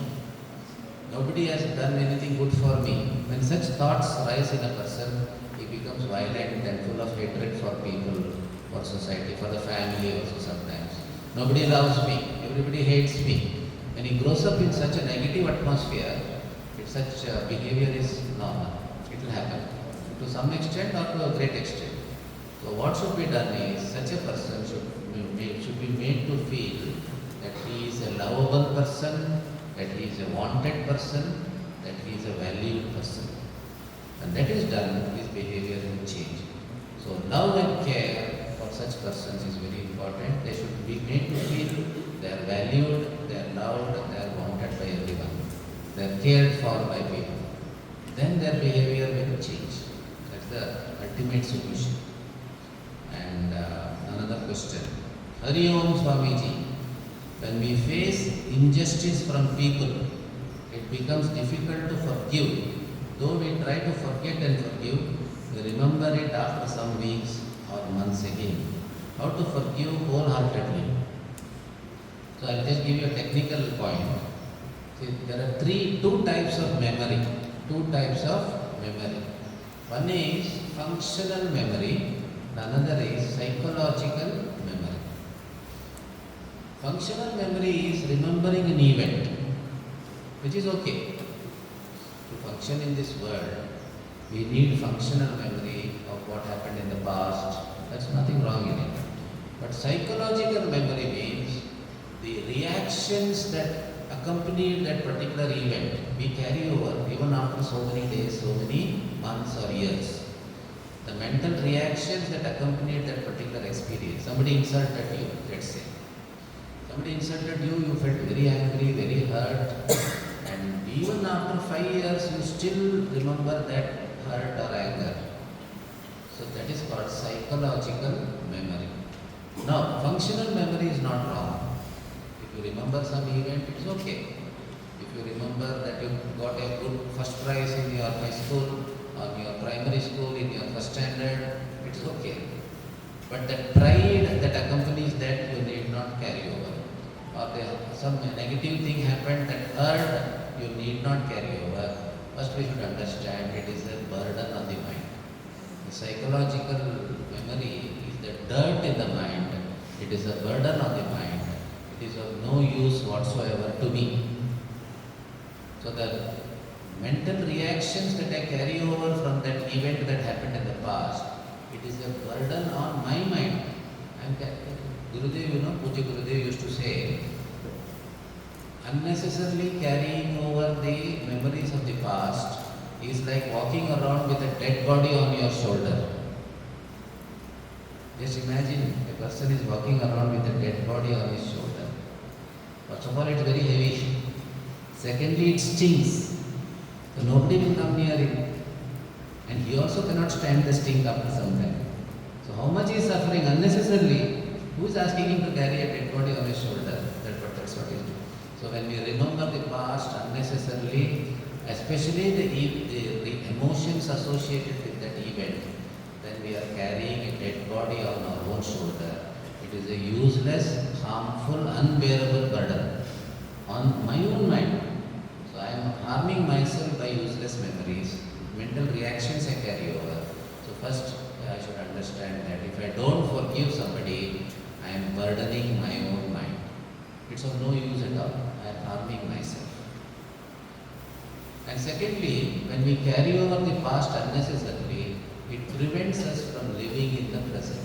Nobody has done anything good for me. When such thoughts rise in a person, he becomes violent and full of hatred for people, for society, for the family also sometimes. Nobody loves me. Everybody hates me. When he grows up in such a negative atmosphere, such behavior is normal. It will happen to some extent or to a great extent. So what should be done is such a person should be made to feel that he is a lovable person, that he is a wanted person, that he is a valued person. And that is done, his behavior will change. So love and care for such persons is very important. They should be made to feel they are valued, they are loved, they are wanted by everyone. They are cared for by people. Then their behavior will change. That's the ultimate solution. And another question. Hari Om Swamiji. When we face injustice from people, it becomes difficult to forgive. Though we try to forget and forgive, we remember it after some weeks or months again. How to forgive wholeheartedly? So I'll just give you a technical point. See, there are two types of memory. One is functional memory, another is psychological memory. Functional memory is remembering an event, which is okay. To function in this world, we need functional memory of what happened in the past. There's nothing wrong in it. But psychological memory means the reactions that accompanied that particular event, we carry over even after so many days, so many months or years. The mental reactions that accompanied that particular experience. Somebody insulted you, let's say. Somebody insulted you, you felt very angry, very hurt, and even after 5 years, you still remember that hurt or anger. So that is called psychological memory. Now, functional memory is not wrong. If you remember some event, it's okay. If you remember that you got a good first prize in your high school or your primary school in your first standard, it's okay. But the pride that accompanies that you need not carry over. Or some negative thing happened that hurt, you need not carry over. First we should understand it is a burden on the mind. The psychological memory is the dirt in the mind. It is a burden on the mind. It is of no use whatsoever to me. So the mental reactions that I carry over from that event that happened in the past, it is a burden on my mind. And Gurudev, Pujya Gurudev used to say, unnecessarily carrying over the memories of the past is like walking around with a dead body on your shoulder. Just imagine a person is walking around with a dead body on his shoulder. First of all, it's very heavy. Secondly, it stings. So nobody will come near it. And he also cannot stand the stink after some time. So how much he is suffering unnecessarily? Who is asking him to carry a dead body on his shoulder? That's what he is doing. So when we remember the past unnecessarily, especially the emotions associated with that event, then we are carrying a dead body on our own shoulder. It is a useless, harmful, unbearable burden on my own mind. So I am harming myself by useless memories, mental reactions I carry over. So first I should understand that if I don't forgive somebody, I am burdening my own mind. It's of no use at all. I am harming myself. And secondly, when we carry over the past unnecessarily, it prevents us from living in the present.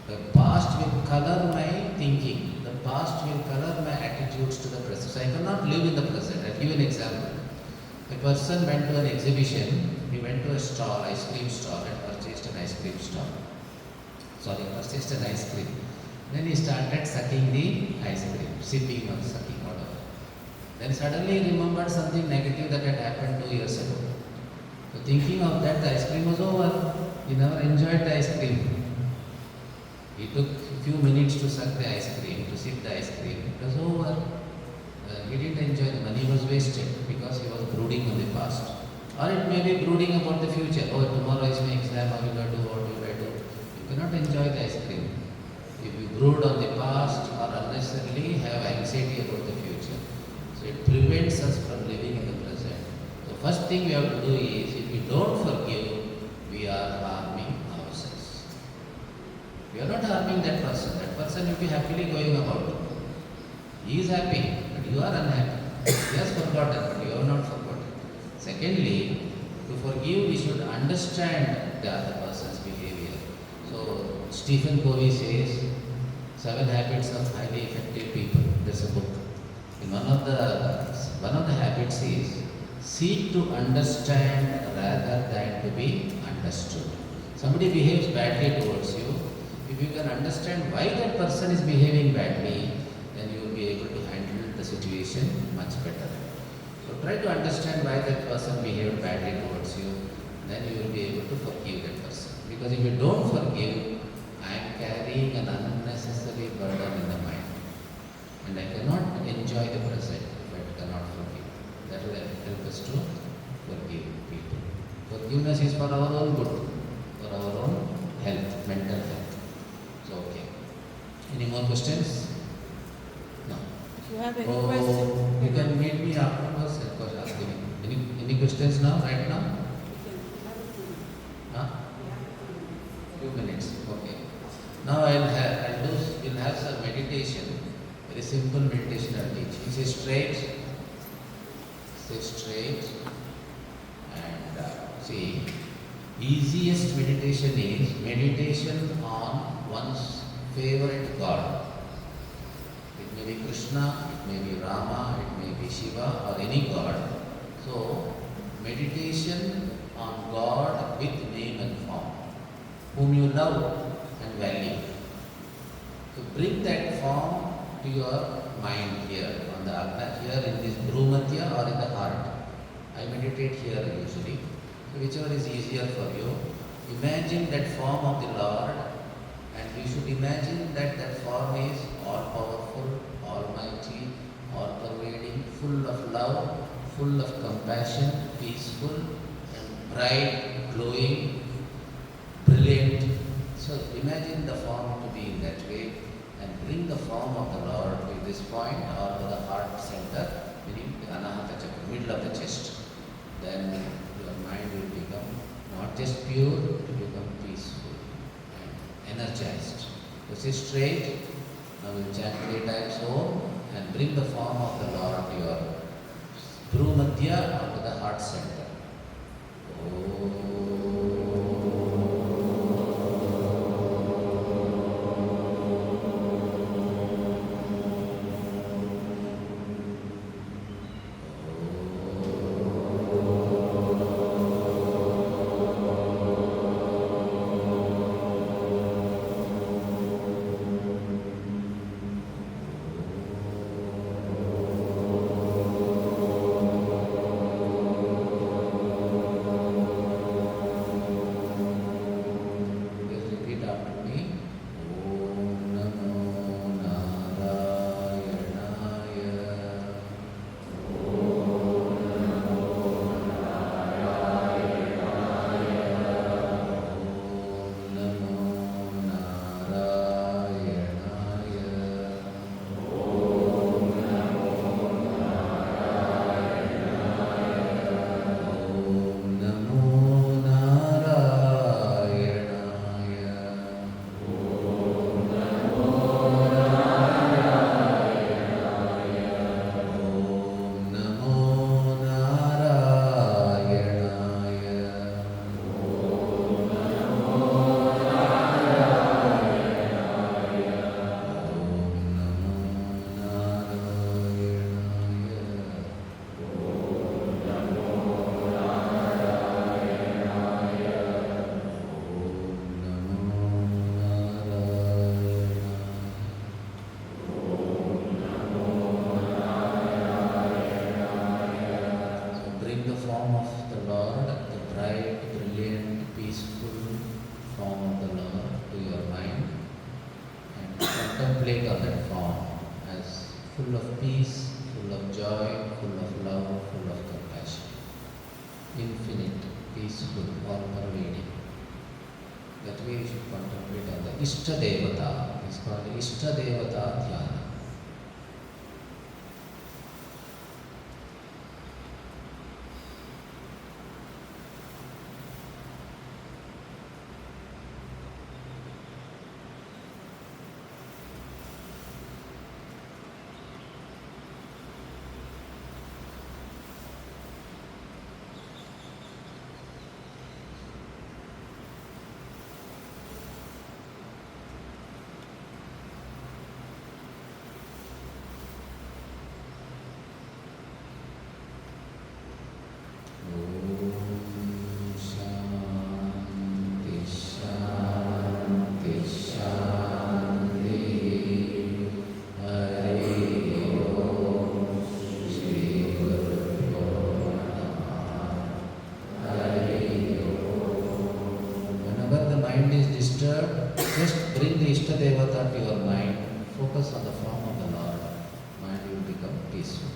The past will color my thinking. The past will color my attitudes to the present. So I cannot live in the present. I'll give you an example. A person went to an exhibition. He went to a stall, ice cream stall, and purchased an ice cream stall. Purchased an ice cream. Then he started sucking the ice cream, sipping or sucking, whatever. Then suddenly he remembered something negative that had happened 2 years ago. So thinking of that, the ice cream was over. He never enjoyed the ice cream. He took a few minutes to suck the ice cream, to sip the ice cream. It was over. He didn't enjoy the money, was wasted because he was brooding on the past. Or it may be brooding about the future. Oh, tomorrow is my exam, how will I do, what will I do? You cannot enjoy the ice cream. If you brood on the past or unnecessarily have anxiety about the future. So it prevents us from living in the present. The first thing we have to do is, if we don't forgive, we are harming ourselves. We are not harming that person. That person will be happily going about. He is happy, but you are unhappy. He has forgotten, but you have not forgotten. Secondly, to forgive, we should understand the other person's behavior. So, Stephen Covey says, 7 Habits of Highly Effective People. There's a book. And one of the habits is, seek to understand rather than to be understood. Somebody behaves badly towards you. If you can understand why that person is behaving badly, then you will be able to handle the situation much better. So try to understand why that person behaved badly towards you, then you will be able to forgive that person. Because if you don't forgive, I am carrying an unnecessary burden in the mind. And I cannot enjoy the present if I cannot forgive. That will help us to forgive people. Forgiveness is for our own good, for our own health, mental health. So, okay. Any more questions? No. If you have any questions, you can meet me afterwards and ask me. Any questions now, right now? Huh? Few minutes. Okay. Now we'll have some meditation. Very simple meditation I'll teach. Stay straight, and see. Easiest meditation is meditation on one's favorite God. It may be Krishna, it may be Rama, it may be Shiva, or any God. So, meditation on God with name and form, whom you love and value. So, bring that form to your mind here, on the Agna, here in this Bhrumatya or in the heart. I meditate here usually. So, whichever is easier for you. Imagine that form of the Lord, and you should imagine that that form is all-powerful, almighty, all-pervading, full of love, full of compassion, peaceful, and bright, glowing, brilliant. So imagine the form to be in that way, and bring the form of the Lord to this point or to the heart center, meaning the Anahata Chakra, middle of the chest. Then your mind will become not just pure, it will become peaceful and energized. So sit straight. Now we'll chant 3 times Om and bring the form of the Lord to your Bhrumatya or to the heart center. Om. contemplate on that form as full of peace, full of joy, full of love, full of compassion. Infinite, peaceful, all pervading. That way you should contemplate on the Ishta Devata. It is called Ishta Devata Dhyana. Just bring the Ishta Devata to your mind, focus on the form of the Lord, mind will become peaceful,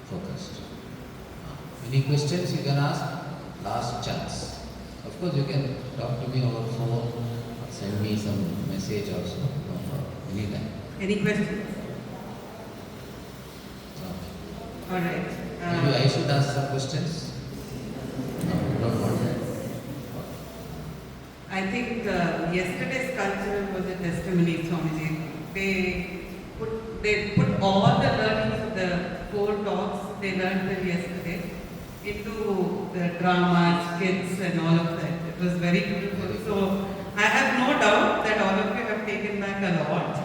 focused. Any questions you can ask? Last chance. Of course you can talk to me over phone, or send me some message also, no problem, anytime. Any questions? Okay. All right. Maybe I should ask some questions? No, you don't want that? I think yesterday's culture was a testimony, Swamiji. They put all the learnings of the 4 talks they learned till yesterday into the dramas, skits and all of that. It was very beautiful. So I have no doubt that all of you have taken back a lot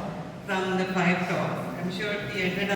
from the 5 talks. I'm sure we ended up